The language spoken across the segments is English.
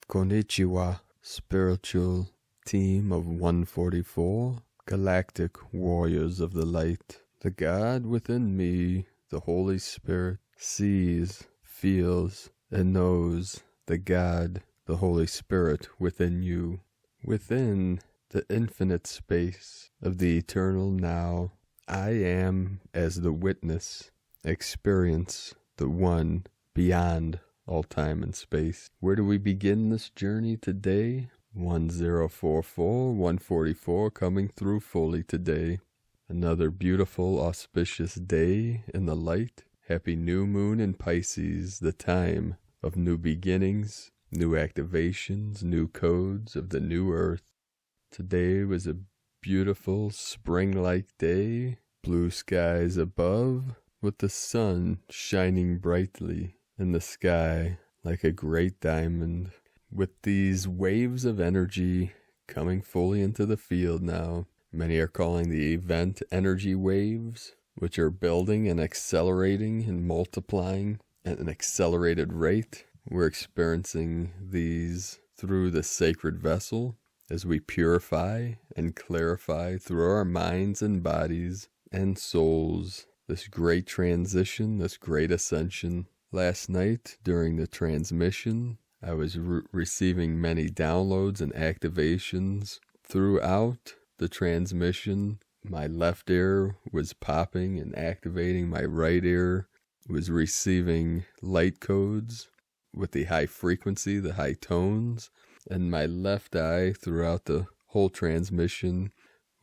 Konnichiwa, spiritual team of 144, galactic warriors of the light. The God within me, the Holy Spirit, sees, feels, and knows the God, the Holy Spirit within you. Within the infinite space of the eternal now, I am as the witness, experience the one beyond all time and space. Where do we begin this journey today? 1044, 144 coming through fully today. Another beautiful, auspicious day in the light. Happy new moon in Pisces, the time of new beginnings, new activations, new codes of the new earth. Today was a beautiful spring-like day, blue skies above, with the sun shining brightly in the sky like a great diamond, with these waves of energy coming fully into the field now. Many are calling the event energy waves, which are building and accelerating and multiplying at an accelerated rate. We're experiencing these through the sacred vessel as we purify and clarify through our minds and bodies and souls this great transition, this great ascension. Last night, during the transmission, I was receiving many downloads and activations throughout the transmission. My left ear was popping and activating. My right ear was receiving light codes with the high frequency, the high tones. And my left eye throughout the whole transmission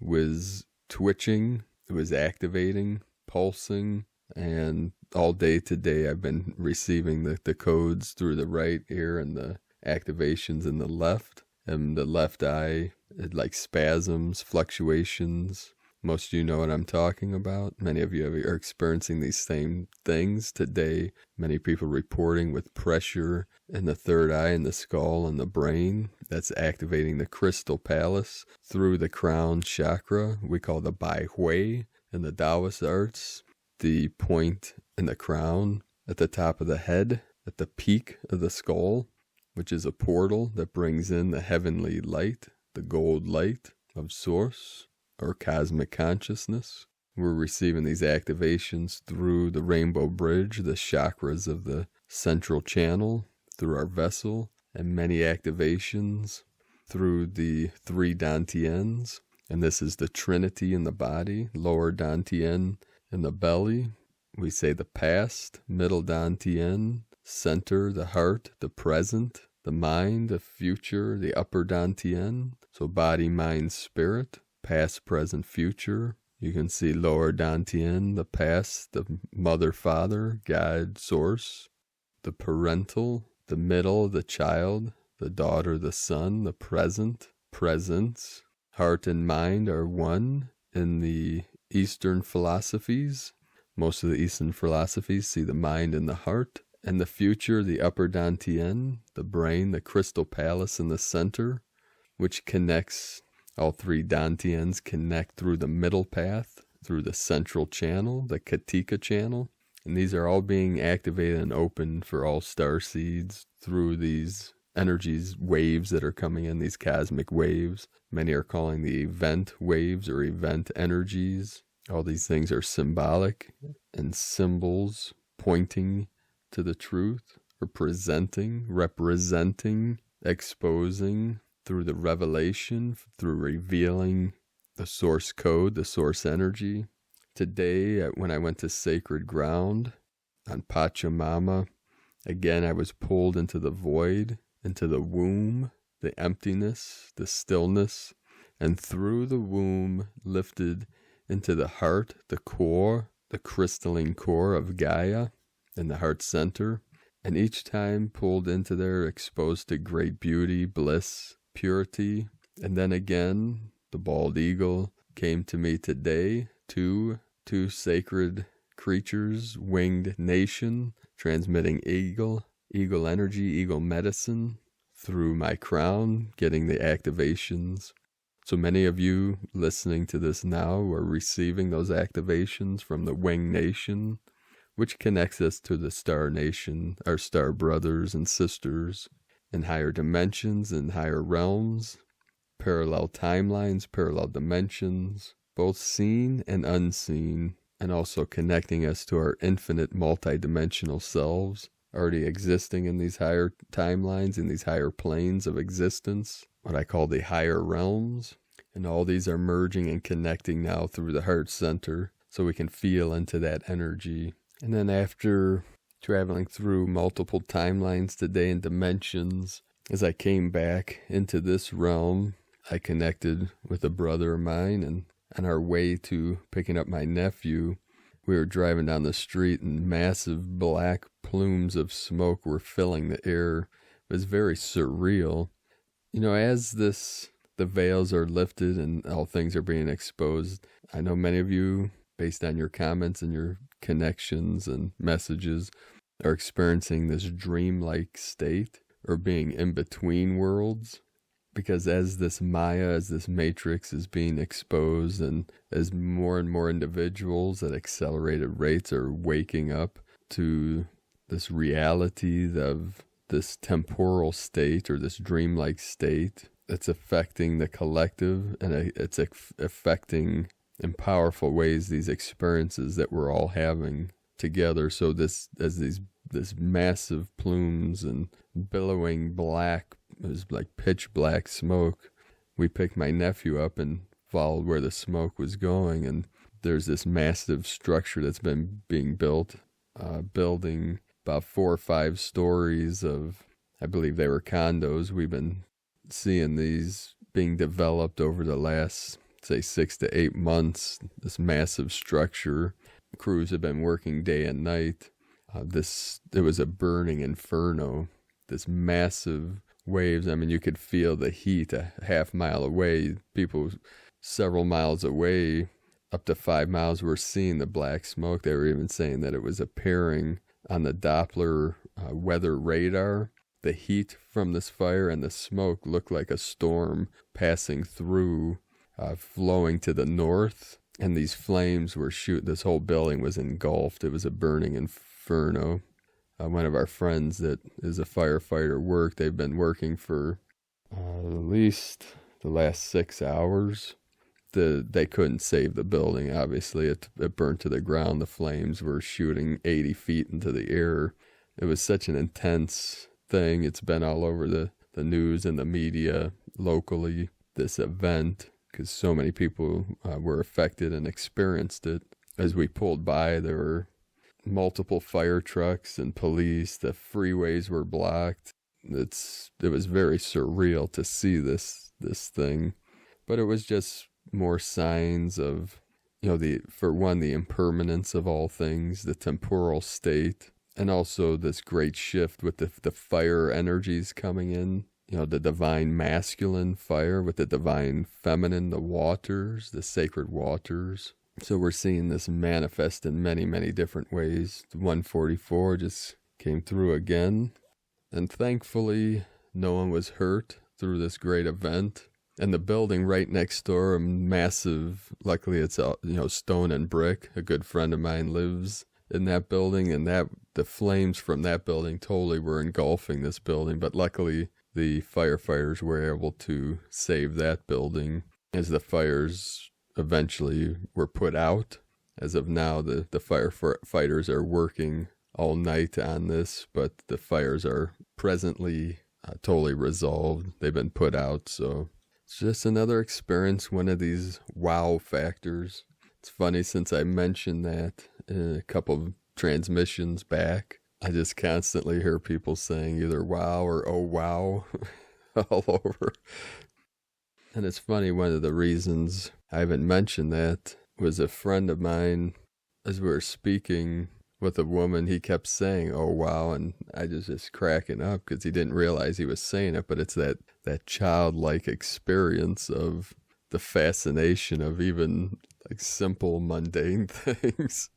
was twitching, it was activating, pulsing. And all day today, I've been receiving the codes through the right ear and the activations in the left. And the left eye, like spasms, fluctuations. Most of you know what I'm talking about. Many of you are experiencing these same things today. Many people reporting with pressure in the third eye and the skull and the brain. That's activating the crystal palace through the crown chakra. We call the Bai Hui in the Taoist arts. The point in the crown at the top of the head, at the peak of the skull, which is a portal that brings in the heavenly light, the gold light of source or cosmic consciousness. We're receiving these activations through the rainbow bridge, the chakras of the central channel, through our vessel, and many activations through the three dantians. And this is the trinity in the body, lower dantian in the belly. We say the past, middle dantian, center, the heart, the present, the mind, the future, the upper dantian. So body, mind, spirit, past, present, future. You can see lower dantian, the past, the mother, father, God, source, the parental, the middle, the child, the daughter, the son, the present, presence. Heart and mind are one in the Eastern philosophies. Most of the Eastern philosophies see the mind and the heart. And the future, the upper dantian, the brain, the crystal palace in the center, which connects, all three dantians connect through the middle path, through the central channel, the Katika channel. And these are all being activated and opened for all starseeds through these energies, waves that are coming in, these cosmic waves. Many are calling the event waves or event energies. All these things are symbolic and symbols pointing to the truth, or presenting, representing, exposing through the revelation, through revealing the source code, the source energy. Today, when I went to sacred ground on Pachamama, again, I was pulled into the void, into the womb, the emptiness, the stillness, and through the womb lifted into the heart, the core, the crystalline core of Gaia in the heart center. And each time pulled into there, exposed to great beauty, bliss, purity. And then again, the bald eagle came to me today, two sacred creatures, winged nation, transmitting eagle energy, eagle medicine through my crown, getting the activations. So many of you listening to this now are receiving those activations from the winged nation, which connects us to the star nation, our star brothers and sisters in higher dimensions and higher realms, parallel timelines, parallel dimensions, both seen and unseen, and also connecting us to our infinite multidimensional selves already existing in these higher timelines, in these higher planes of existence, what I call the higher realms. And all these are merging and connecting now through the heart center so we can feel into that energy. And then after traveling through multiple timelines today and dimensions, as I came back into this realm, I connected with a brother of mine, and on our way to picking up my nephew, we were driving down the street and massive black plumes of smoke were filling the air. It was very surreal. You know, as the veils are lifted and all things are being exposed, I know many of you, based on your comments and your connections and messages, are experiencing this dreamlike state or being in between worlds. Because as this Maya, as this matrix is being exposed, and as more and more individuals at accelerated rates are waking up to this reality of this temporal state or this dreamlike state, it's affecting the collective, and it's affecting in powerful ways these experiences that we're all having together. So this massive plumes and billowing black, it was like pitch black smoke. We picked my nephew up and followed where the smoke was going, and there's this massive structure that's been being built, building about 4 or 5 stories of, I believe they were condos. We've been seeing these being developed over the last, say, 6 to 8 months, this massive structure. Crews have been working day and night. It was a burning inferno, this massive waves. I mean, you could feel the heat a half mile away. People several miles away, up to 5 miles, were seeing the black smoke. They were even saying that it was appearing on the Doppler weather radar. The heat from this fire and the smoke looked like a storm passing through, flowing to the north. And these flames were this whole building was engulfed. It was a burning inferno. One of our friends that is a firefighter they've been working for at least the last 6 hours. They couldn't save the building, obviously. It burned to the ground. The flames were shooting 80 feet into the air. It was such an intense thing. It's been all over the news and the media locally, this event, because so many people were affected and experienced it. As we pulled by, there were multiple fire trucks and police. The freeways were blocked. It was very surreal to see this thing, but it was just more signs of, for one, the impermanence of all things, the temporal state, and also this great shift with the fire energies coming in. The divine masculine fire with the divine feminine, the waters, the sacred waters. So we're seeing this manifest in many, many different ways. The 144 just came through again. And thankfully, no one was hurt through this great event. And the building right next door, a massive, luckily it's stone and brick. A good friend of mine lives in that building, and the flames from that building totally were engulfing this building. But luckily, the firefighters were able to save that building as the fires eventually were put out. As of now, the firefighters are working all night on this, but the fires are presently totally resolved. They've been put out, so it's just another experience, one of these wow factors. It's funny, since I mentioned that in a couple of transmissions back, I just constantly hear people saying either wow or oh wow all over. And it's funny, one of the reasons I haven't mentioned that was a friend of mine, as we were speaking with a woman, he kept saying oh wow, and I just cracking up because he didn't realize he was saying it, but it's that childlike experience of the fascination of even like simple mundane things.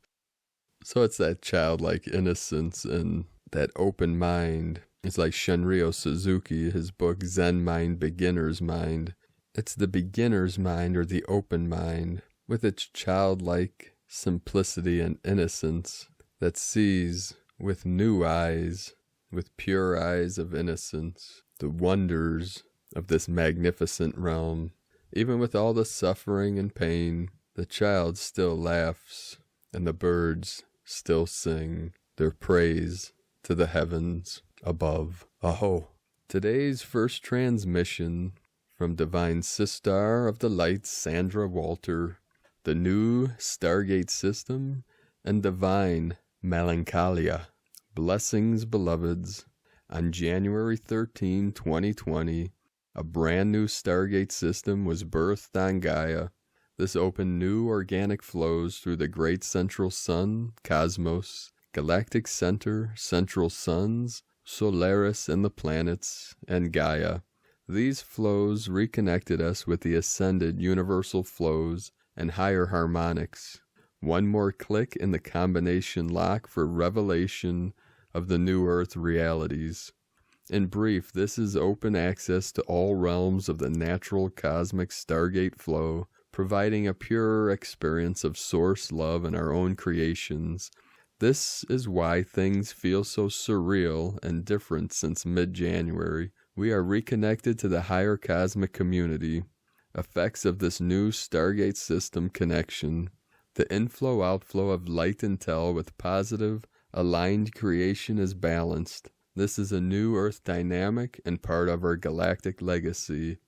So it's that childlike innocence and that open mind. It's like Shunryo Suzuki, his book Zen Mind, Beginner's Mind. It's the beginner's mind, or the open mind, with its childlike simplicity and innocence that sees with new eyes, with pure eyes of innocence, the wonders of this magnificent realm. Even with all the suffering and pain, the child still laughs, and the birds still sing their praise to the heavens above. Aho! Today's first transmission from Divine Sister of the Light, Sandra Walter, the new Stargate system, and Divine Melancholia. Blessings, beloveds. On January 13, 2020, a brand new Stargate system was birthed on Gaia. This opened new organic flows through the great central sun, cosmos, galactic center, central suns, Solaris and the planets, and Gaia. These flows reconnected us with the ascended universal flows and higher harmonics. One more click in the combination lock for revelation of the new earth realities. In brief, this is open access to all realms of the natural cosmic Stargate flow, providing a purer experience of source love in our own creations. This is why things feel so surreal and different since mid-January. We are reconnected to the higher cosmic community. Effects of this new Stargate system connection. The inflow-outflow of light intel with positive, aligned creation is balanced. This is a new Earth dynamic and part of our galactic legacy.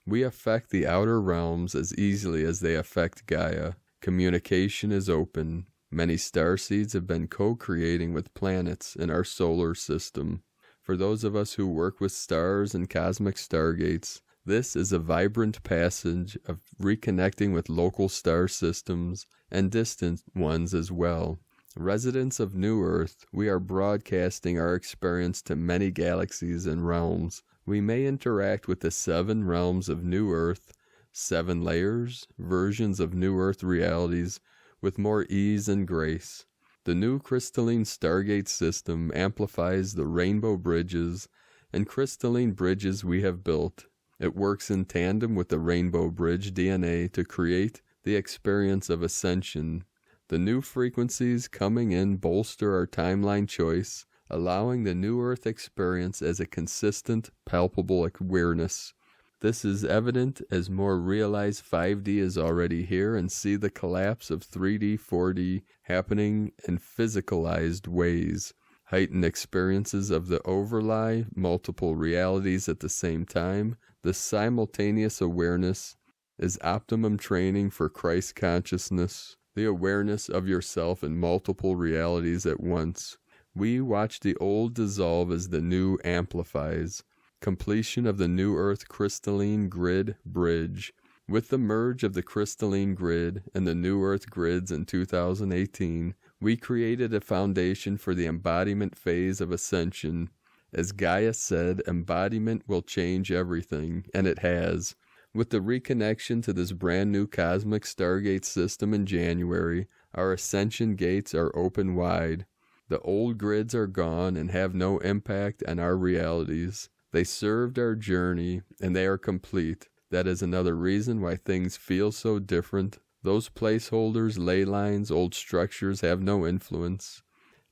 We affect the outer realms as easily as they affect Gaia. Communication is open. Many starseeds have been co-creating with planets in our solar system. For those of us who work with stars and cosmic stargates, this is a vibrant passage of reconnecting with local star systems and distant ones as well. Residents of New Earth, we are broadcasting our experience to many galaxies and realms. We may interact with the 7 realms of New Earth, 7 layers, versions of New Earth realities, with more ease and grace. The new crystalline Stargate system amplifies the rainbow bridges and crystalline bridges we have built. It works in tandem with the rainbow bridge DNA to create the experience of ascension. The new frequencies coming in bolster our timeline choice, allowing the New Earth experience as a consistent, palpable awareness. This is evident as more realized 5D is already here and see the collapse of 3D, 4D happening in physicalized ways. Heightened experiences of the overlay, multiple realities at the same time. The simultaneous awareness is optimum training for Christ consciousness, the awareness of yourself in multiple realities at once. We watch the old dissolve as the new amplifies. Completion of the New Earth crystalline grid bridge. With the merge of the crystalline grid and the New Earth grids in 2018, we created a foundation for the embodiment phase of ascension. As Gaia said, embodiment will change everything, and it has. With the reconnection to this brand new cosmic Stargate system in January, our ascension gates are open wide. The old grids are gone and have no impact on our realities. They served our journey, and they are complete. That is another reason why things feel so different. Those placeholders, ley lines, old structures have no influence.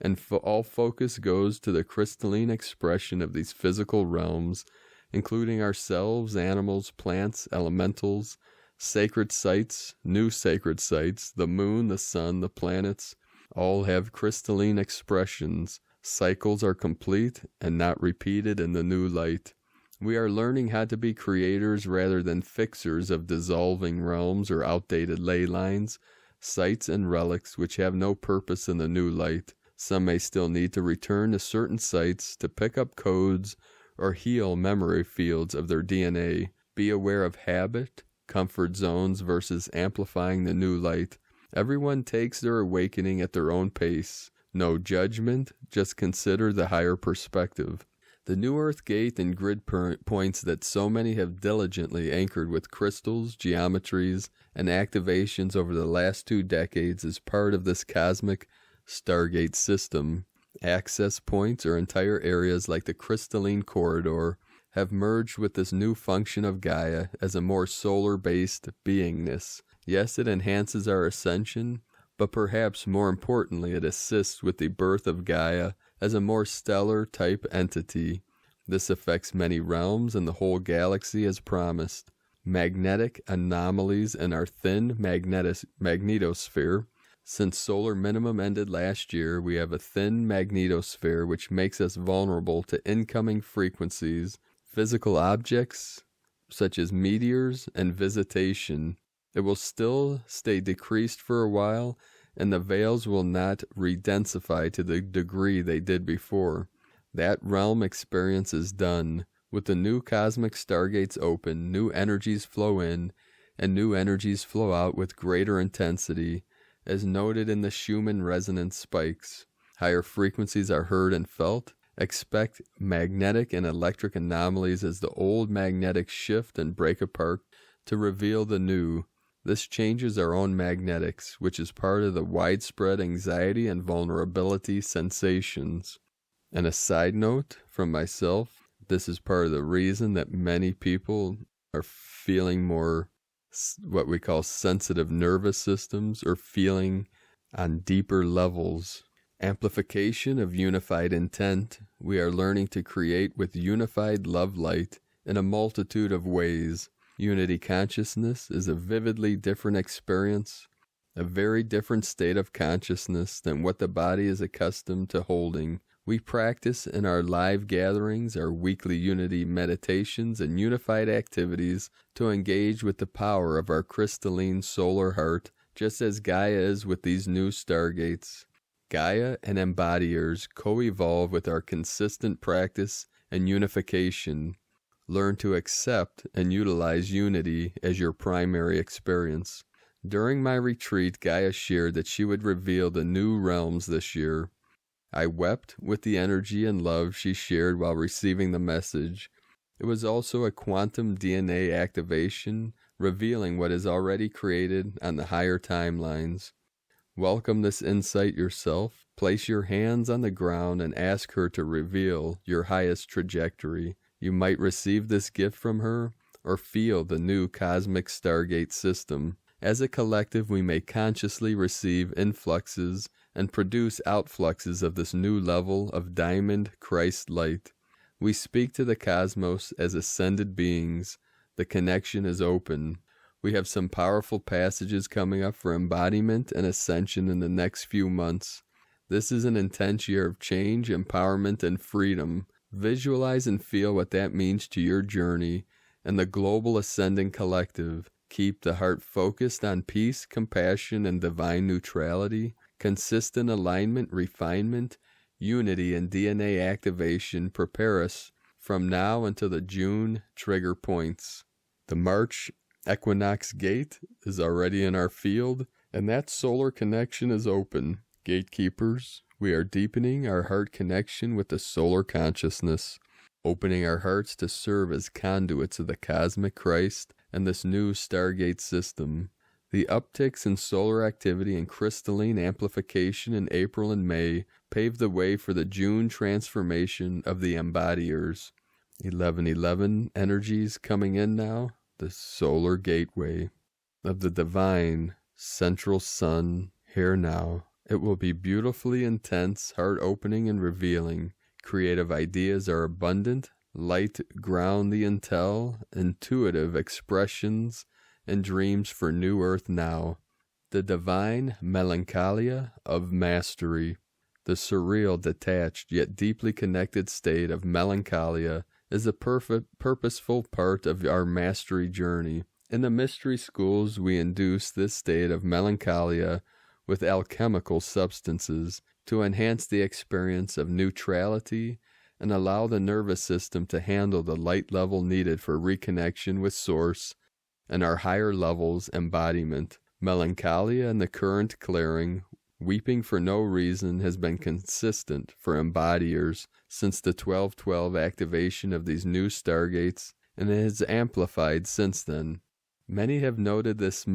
And all focus goes to the crystalline expression of these physical realms, including ourselves, animals, plants, elementals, sacred sites, new sacred sites, the moon, the sun, the planets, all have crystalline expressions. Cycles are complete and not repeated in the new light. We are learning how to be creators rather than fixers of dissolving realms or outdated ley lines, sites and relics which have no purpose in the new light. Some may still need to return to certain sites to pick up codes or heal memory fields of their DNA. Be aware of habit, comfort zones versus amplifying the new light. Everyone takes their awakening at their own pace. No judgment, just consider the higher perspective. The New Earth gate and grid points that so many have diligently anchored with crystals, geometries, and activations over the last 2 decades is part of this cosmic Stargate system. Access points or entire areas like the crystalline corridor have merged with this new function of Gaia as a more solar-based beingness. Yes, it enhances our ascension, but perhaps more importantly, it assists with the birth of Gaia as a more stellar type entity. This affects many realms and the whole galaxy as promised. Magnetic anomalies in our thin magnetosphere. Since solar minimum ended last year, we have a thin magnetosphere which makes us vulnerable to incoming frequencies, physical objects such as meteors and visitation. It will still stay decreased for a while, and the veils will not redensify to the degree they did before. That realm experience is done. With the new cosmic stargates open, new energies flow in, and new energies flow out with greater intensity, as noted in the Schumann resonance spikes. Higher frequencies are heard and felt. Expect magnetic and electric anomalies as the old magnetics shift and break apart to reveal the new. This changes our own magnetics, which is part of the widespread anxiety and vulnerability sensations. And a side note from myself, this is part of the reason that many people are feeling more what we call sensitive nervous systems, or feeling on deeper levels. Amplification of unified intent. We are learning to create with unified love light in a multitude of ways. Unity consciousness is a vividly different experience, a very different state of consciousness than what the body is accustomed to holding. We practice in our live gatherings, our weekly unity meditations, and unified activities to engage with the power of our crystalline solar heart, just as Gaia is with these new stargates. Gaia and embodiers co-evolve with our consistent practice and unification. Learn to accept and utilize unity as your primary experience. During my retreat, Gaia shared that she would reveal the new realms this year. I wept with the energy and love she shared while receiving the message. It was also a quantum DNA activation, revealing what is already created on the higher timelines. Welcome this insight yourself. Place your hands on the ground and ask her to reveal your highest trajectory. You might receive this gift from her, or feel the new cosmic Stargate system. As a collective, we may consciously receive influxes and produce outfluxes of this new level of diamond Christ light. We speak to the cosmos as ascended beings. The connection is open. We have some powerful passages coming up for embodiment and ascension in the next few months. This is an intense year of change, empowerment, and freedom. Visualize and feel what that means to your journey and the global ascending collective. Keep the heart focused on peace, compassion, and divine neutrality. Consistent alignment, refinement, unity, and DNA activation prepare us from now until the June trigger points. The March equinox gate is already in our field, and that solar connection is open. Gatekeepers, we are deepening our heart connection with the solar consciousness, opening our hearts to serve as conduits of the cosmic Christ and this new Stargate system. The upticks in solar activity and crystalline amplification in April and May paved the way for the June transformation of the embodiers. 1111 energies coming in now, the solar gateway of the divine central sun here now. It will be beautifully intense, heart-opening, and revealing. Creative ideas are abundant. Light ground the intuitive expressions and dreams for new earth now. The divine melancholia of mastery. The surreal, detached, yet deeply connected state of melancholia is a purposeful part of our mastery journey. In the mystery schools, we induce this state of melancholia with alchemical substances to enhance the experience of neutrality and allow the nervous system to handle the light level needed for reconnection with Source and our higher levels embodiment. Melancholia and the current clearing, weeping for no reason, has been consistent for embodiers since the 1212 activation of these new stargates, and it has amplified since then. Many have noted this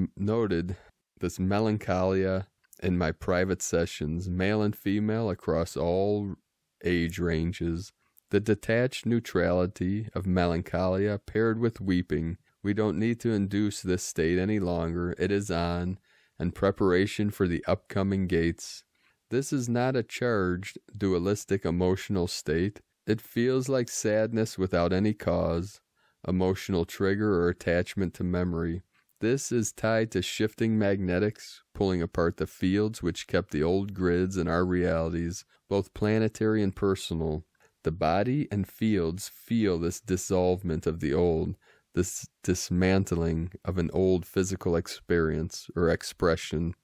melancholia in my private sessions, male and female across all age ranges. The detached neutrality of melancholia paired with weeping. We don't need to induce this state any longer. It is on, and preparation for the upcoming gates. This is not a charged, dualistic emotional state. It feels like sadness without any cause, emotional trigger, or attachment to memory. This is tied to shifting magnetics, pulling apart the fields which kept the old grids in our realities, both planetary and personal. The body and fields feel this dissolvement of the old, this dismantling of an old physical experience or expression.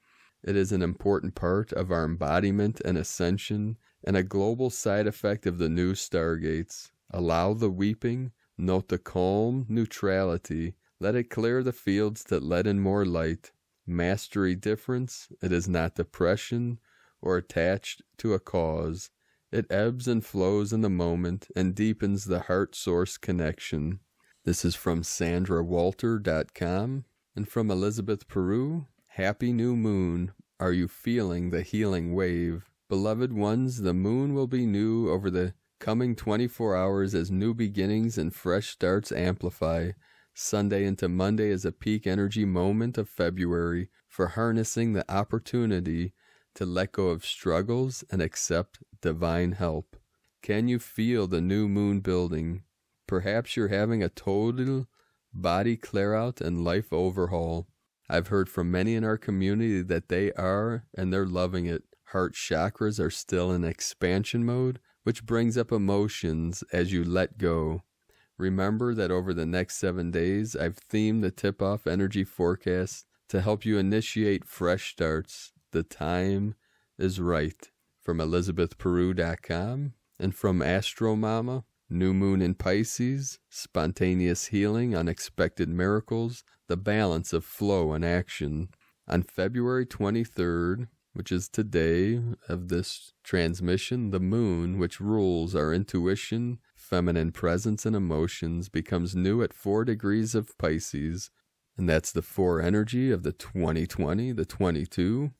It is an important part of our embodiment and ascension, and a global side effect of the new Stargates. Allow the weeping, note the calm neutrality, let it clear the fields that let in more light. Mastery difference, it is not depression or attached to a cause. It ebbs and flows in the moment and deepens the heart-source connection. This is from SandraWalter.com. And from Elizabeth Peru, Happy New Moon. Are you feeling the healing wave? Beloved ones, the moon will be new over the coming 24 hours as new beginnings and fresh starts amplify. Sunday into Monday is a peak energy moment of February for harnessing the opportunity to let go of struggles and accept divine help. Can you feel the new moon building? Perhaps you're having a total body clear out and life overhaul. I've heard from many in our community that they are, and they're loving it. Heart chakras are still in expansion mode, which brings up emotions as you let go. Remember that over the next 7 days, I've themed the tip-off energy forecast to help you initiate fresh starts. The time is right. From ElizabethPeru.com and from Astromama, New Moon in Pisces, Spontaneous Healing, Unexpected Miracles, the Balance of Flow and Action. On February 23rd, which is today of this transmission, the moon, which rules our intuition, feminine presence, and emotions, becomes new at 4 degrees of Pisces. And that's the 4 energy of the 2020, the 22.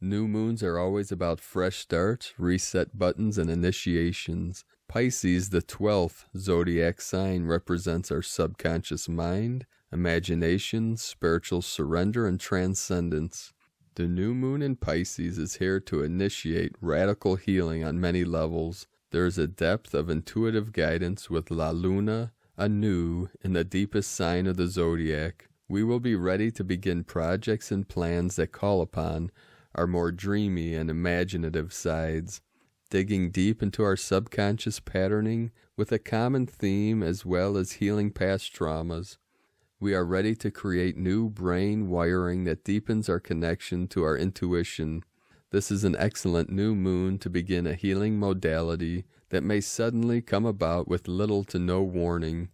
New moons are always about fresh starts, reset buttons, and initiations. Pisces, the 12th zodiac sign, represents our subconscious mind, imagination, spiritual surrender, and transcendence. The new moon in Pisces is here to initiate radical healing on many levels. There is a depth of intuitive guidance with La Luna anew in the deepest sign of the zodiac. We will be ready to begin projects and plans that call upon our more dreamy and imaginative sides, digging deep into our subconscious patterning with a common theme as well as healing past traumas. We are ready to create new brain wiring that deepens our connection to our intuition. This is an excellent new moon to begin a healing modality that may suddenly come about with little to no warning.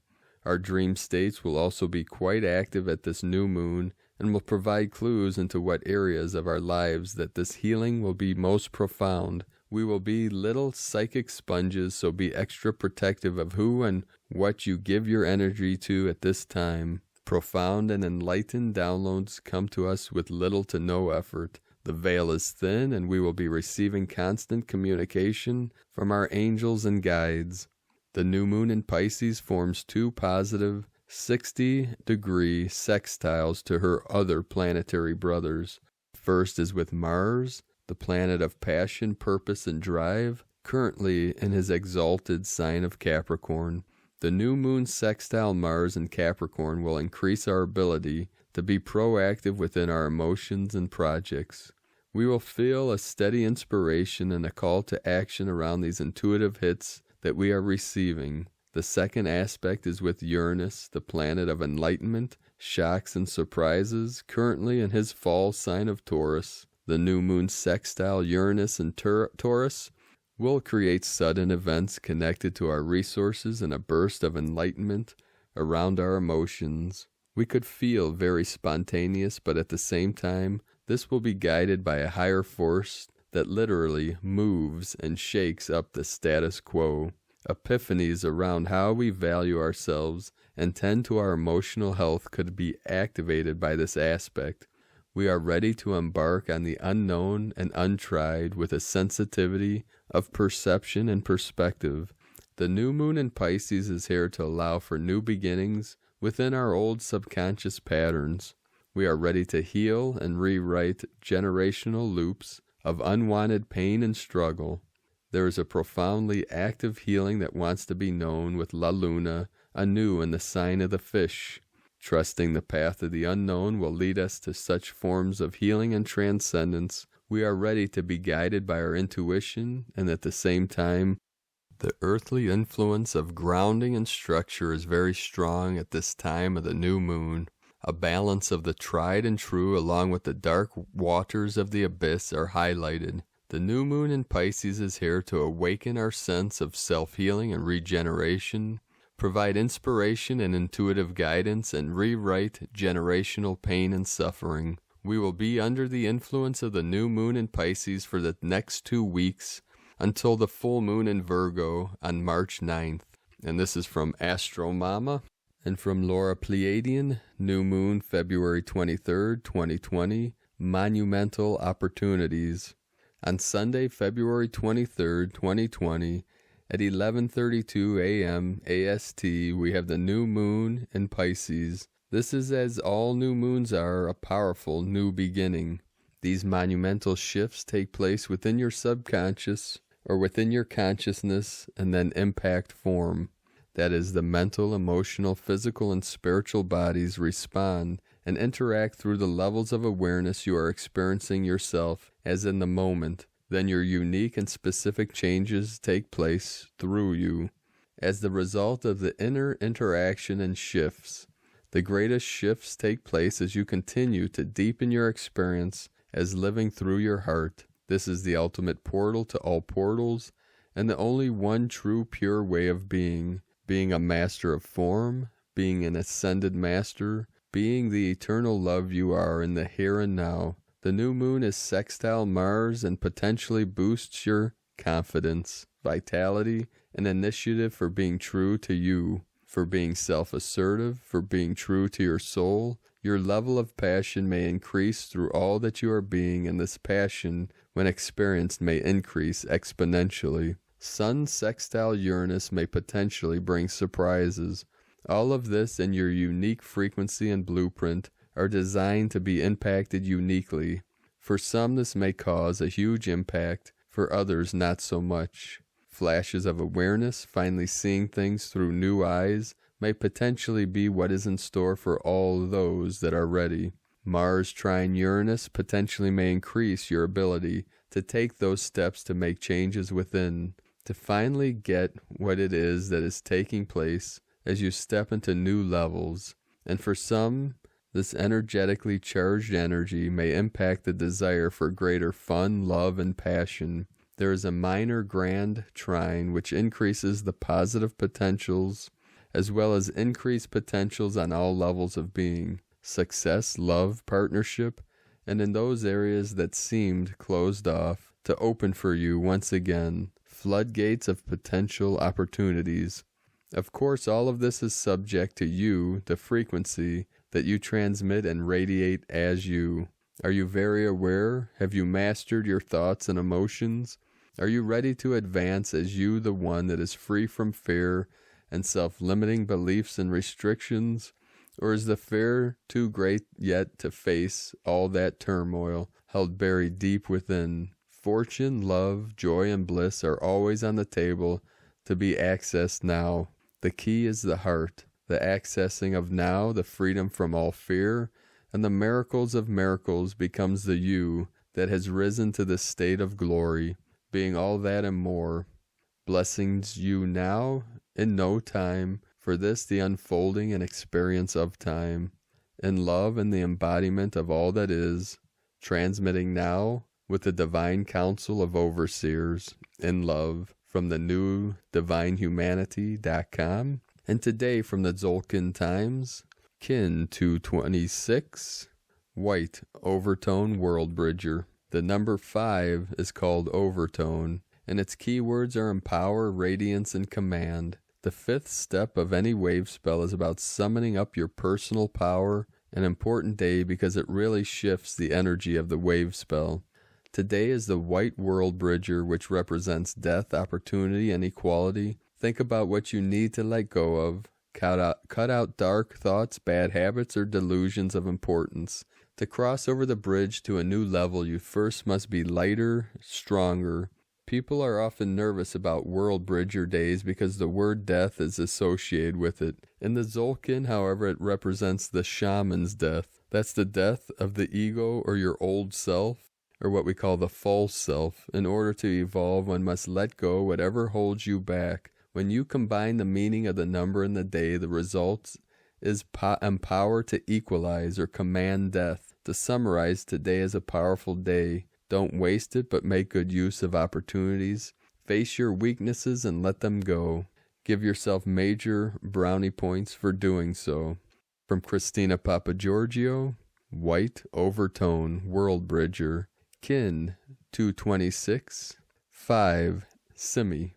Our dream states will also be quite active at this new moon and will provide clues into what areas of our lives that this healing will be most profound. We will be little psychic sponges, so be extra protective of who and what you give your energy to at this time. Profound and enlightened downloads come to us with little to no effort. The veil is thin, and we will be receiving constant communication from our angels and guides. The new moon in Pisces forms 2 positive 60-degree sextiles to her other planetary brothers. First is with Mars, the planet of passion, purpose, and drive, currently in his exalted sign of Capricorn. The new moon sextile Mars in Capricorn will increase our ability to be proactive within our emotions and projects. We will feel a steady inspiration and a call to action around these intuitive hits that we are receiving. The second aspect is with Uranus, the planet of enlightenment, shocks, and surprises, currently in his fall sign of Taurus. The new moon sextile Uranus and Taurus will create sudden events connected to our resources and a burst of enlightenment around our emotions. We could feel very spontaneous, but at the same time, this will be guided by a higher force that literally moves and shakes up the status quo. Epiphanies around how we value ourselves and tend to our emotional health could be activated by this aspect. We are ready to embark on the unknown and untried with a sensitivity of perception and perspective. The new moon in Pisces is here to allow for new beginnings within our old subconscious patterns. We are ready to heal and rewrite generational loops of unwanted pain and struggle. There is a profoundly active healing that wants to be known with La Luna anew in the sign of the fish. Trusting the path of the unknown will lead us to such forms of healing and transcendence. We are ready to be guided by our intuition, and at the same time, the earthly influence of grounding and structure is very strong at this time of the new moon. A balance of the tried and true along with the dark waters of the abyss are highlighted. The new moon in Pisces is here to awaken our sense of self-healing and regeneration, provide inspiration and intuitive guidance, and rewrite generational pain and suffering. We will be under the influence of the new moon in Pisces for the next 2 weeks until the full moon in Virgo on March 9th. And this is from Astro Mama. And from Laura Pleiadian, new moon February 23rd, 2020, monumental opportunities. On Sunday, February 23rd, 2020, at 11:32 a.m. AST, we have the new moon in Pisces. This is, as all new moons are, a powerful new beginning. These monumental shifts take place within your subconscious or within your consciousness and then impact form. That is, the mental, emotional, physical, and spiritual bodies respond and interact through the levels of awareness you are experiencing yourself as in the moment. Then your unique and specific changes take place through you. As the result of the inner interaction and shifts, the greatest shifts take place as you continue to deepen your experience as living through your heart. This is the ultimate portal to all portals, and the only one true pure way of being a master of form, being an ascended master, being the eternal love you are in the here and now. The new moon is sextile Mars and potentially boosts your confidence, vitality, and initiative for being true to you, for being self-assertive, for being true to your soul. Your level of passion may increase through all that you are being, and this passion, when experienced, may increase exponentially. Sun sextile Uranus may potentially bring surprises. All of this in your unique frequency and blueprint are designed to be impacted uniquely. For some, this may cause a huge impact, for others not so much. Flashes of awareness, finally seeing things through new eyes, may potentially be what is in store for all those that are ready. Mars trine Uranus potentially may increase your ability to take those steps to make changes within, to finally get what it is that is taking place as you step into new levels. And for some, this energetically charged energy may impact the desire for greater fun, love, and passion. There is a minor grand trine which increases the positive potentials as well as increased potentials on all levels of being, success, love, partnership, and in those areas that seemed closed off to open for you once again, floodgates of potential opportunities. Of course, all of this is subject to you, the frequency that you transmit and radiate as you. Are you very aware? Have you mastered your thoughts and emotions? Are you ready to advance as you, the one that is free from fear and self-limiting beliefs and restrictions? Or is the fear too great yet to face all that turmoil held buried deep within? Fortune, love, joy, and bliss are always on the table to be accessed now. The key is the heart, the accessing of now, the freedom from all fear, and the miracles of miracles becomes the you that has risen to the state of glory, being all that and more. Blessings you now, in no time, for this the unfolding and experience of time, in love and the embodiment of all that is, transmitting now with the divine council of overseers, in love, from the new divinehumanity.com, and today from the Tzolk'in Times, Kin 226, White Overtone Worldbridger. The number 5 is called Overtone, and its keywords are empower, radiance, and command. The 5th step of any wave spell is about summoning up your personal power, an important day because it really shifts the energy of the wave spell. Today is the White Worldbridger, which represents death, opportunity, and equality. Think about what you need to let go of. Cut out dark thoughts, bad habits, or delusions of importance. To cross over the bridge to a new level, you first must be lighter, stronger, People are often nervous about Worldbridger days because the word death is associated with it. In the Tzolk'in, however, it represents the shaman's death. That's the death of the ego or your old self, or what we call the false self. In order to evolve, one must let go whatever holds you back. When you combine the meaning of the number and the day, the result is empower to equalize or command death. To summarize, today is a powerful day. Don't waste it, but make good use of opportunities. Face your weaknesses and let them go. Give yourself major brownie points for doing so. From Christina Papagiorgio, White Overtone Worldbridger, Kin 226, 5 Simi,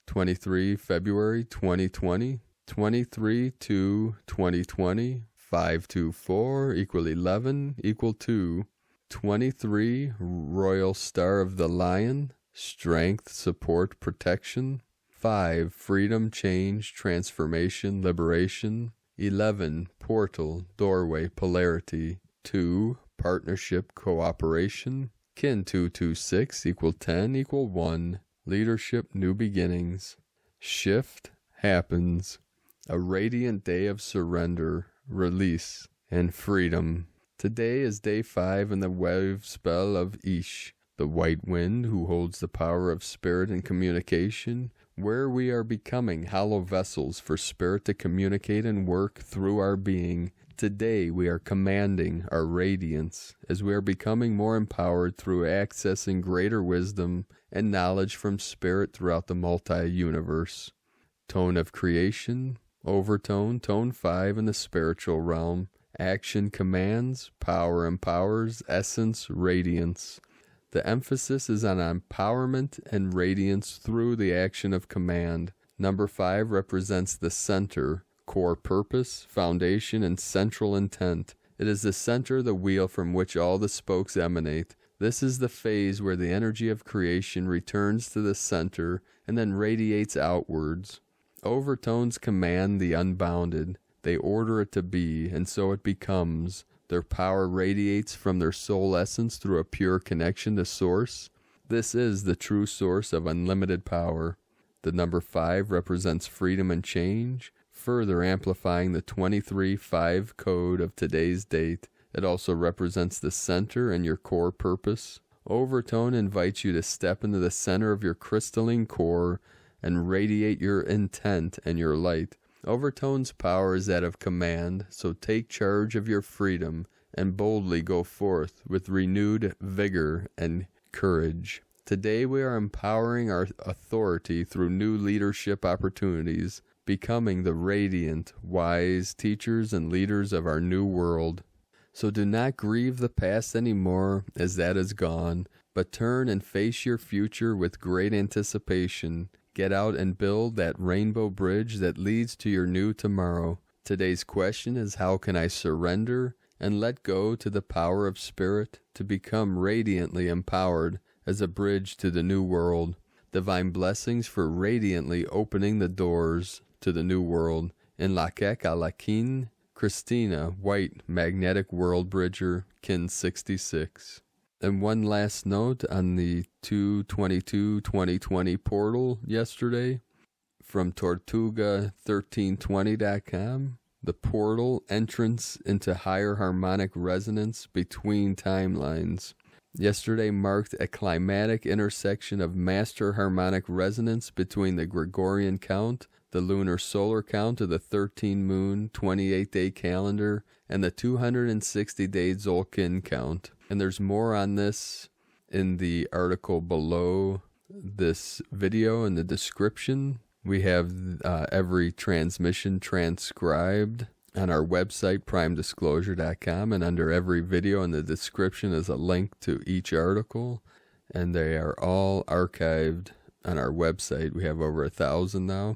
23 February 2020, 23/2/2020, 524 equal 11 equal 2. 23 Royal Star of the Lion, Strength, Support, Protection. 5 Freedom, Change, Transformation, Liberation. 11 Portal, Doorway, Polarity. 2 Partnership, Cooperation. Kin 226 equal 10 equal 1. Leadership, New Beginnings. Shift happens. A radiant day of surrender, release, and freedom. Today is day 5 in the wave spell of Ish, the white wind who holds the power of spirit and communication, where we are becoming hollow vessels for spirit to communicate and work through our being. Today we are commanding our radiance as we are becoming more empowered through accessing greater wisdom and knowledge from spirit throughout the multi-universe. Tone of creation, overtone, tone 5 in the spiritual realm. Action commands, power empowers, essence, radiance. The emphasis is on empowerment and radiance through the action of command. Number 5 represents the center, core purpose, foundation, and central intent. It is the center of the wheel from which all the spokes emanate. This is the phase where the energy of creation returns to the center and then radiates outwards. Overtones command the unbounded. They order it to be, and so it becomes. Their power radiates from their soul essence through a pure connection to Source. This is the true source of unlimited power. The number 5 represents freedom and change, further amplifying the 23-5 code of today's date. It also represents the center and your core purpose. Overtone invites you to step into the center of your crystalline core and radiate your intent and your light. Overtone's power is that of command, so take charge of your freedom and boldly go forth with renewed vigor and courage. Today we are empowering our authority through new leadership opportunities, becoming the radiant, wise teachers and leaders of our new world. So do not grieve the past anymore, as that is gone, but turn and face your future with great anticipation. Get out and build that rainbow bridge that leads to your new tomorrow. Today's question is, how can I surrender and let go to the power of spirit to become radiantly empowered as a bridge to the new world? Divine blessings for radiantly opening the doors to the new world. In Lakek Alakin, Christina, White, Magnetic Worldbridger, Kin 66. And one last note on the 2/22/2020 portal yesterday from Tortuga1320.com. The portal entrance into higher harmonic resonance between timelines. Yesterday marked a climatic intersection of master harmonic resonance between the Gregorian count, the lunar solar count of the 13-moon 28-day calendar, and the 260-day Tzolk'in count. And there's more on this in the article below this video in the description. We have every transmission transcribed on our website, primedisclosure.com, and under every video in the description is a link to each article, and they are all archived on our website. We have over 1,000 now.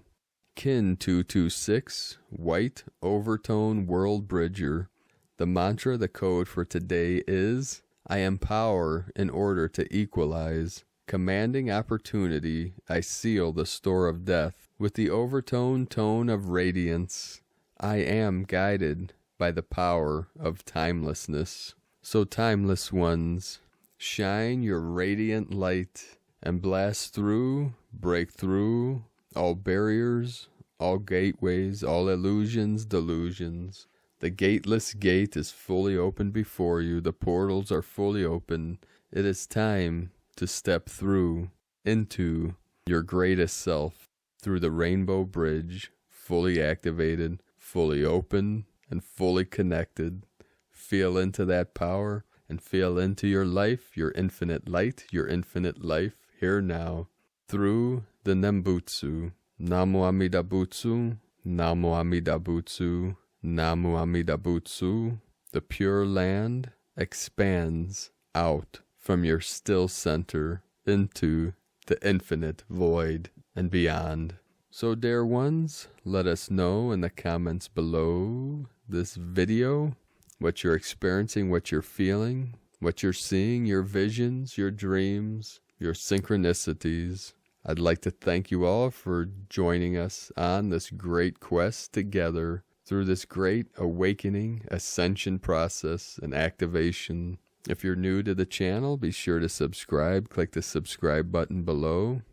Kin 226, White Overtone Worldbridger. The mantra, the code for today is, I empower in order to equalize. Commanding opportunity, I seal the store of death with the overtone tone of radiance. I am guided by the power of timelessness. So timeless ones, shine your radiant light and blast through, break through all barriers, all gateways, all illusions, delusions. The gateless gate is fully open before you. The portals are fully open. It is time to step through into your greatest self through the rainbow bridge, fully activated, fully open, and fully connected. Feel into that power and feel into your life, your infinite light, your infinite life, here now, through the Nembutsu. Namu Amida Butsu, Namu Amida Butsu, Namu Amida Butsu. The pure land expands out from your still center into the infinite void and beyond. So dear ones, let us know in the comments below this video what you're experiencing, what you're feeling, what you're seeing, your visions, your dreams, your synchronicities. I'd like to thank you all for joining us on this great quest together through this great awakening, ascension process, and activation. If you're new to the channel, be sure to subscribe. Click the subscribe button below.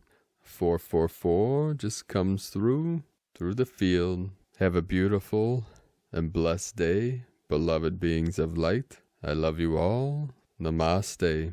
444 just comes through the field. Have a beautiful and blessed day, beloved beings of light. I love you all. Namaste.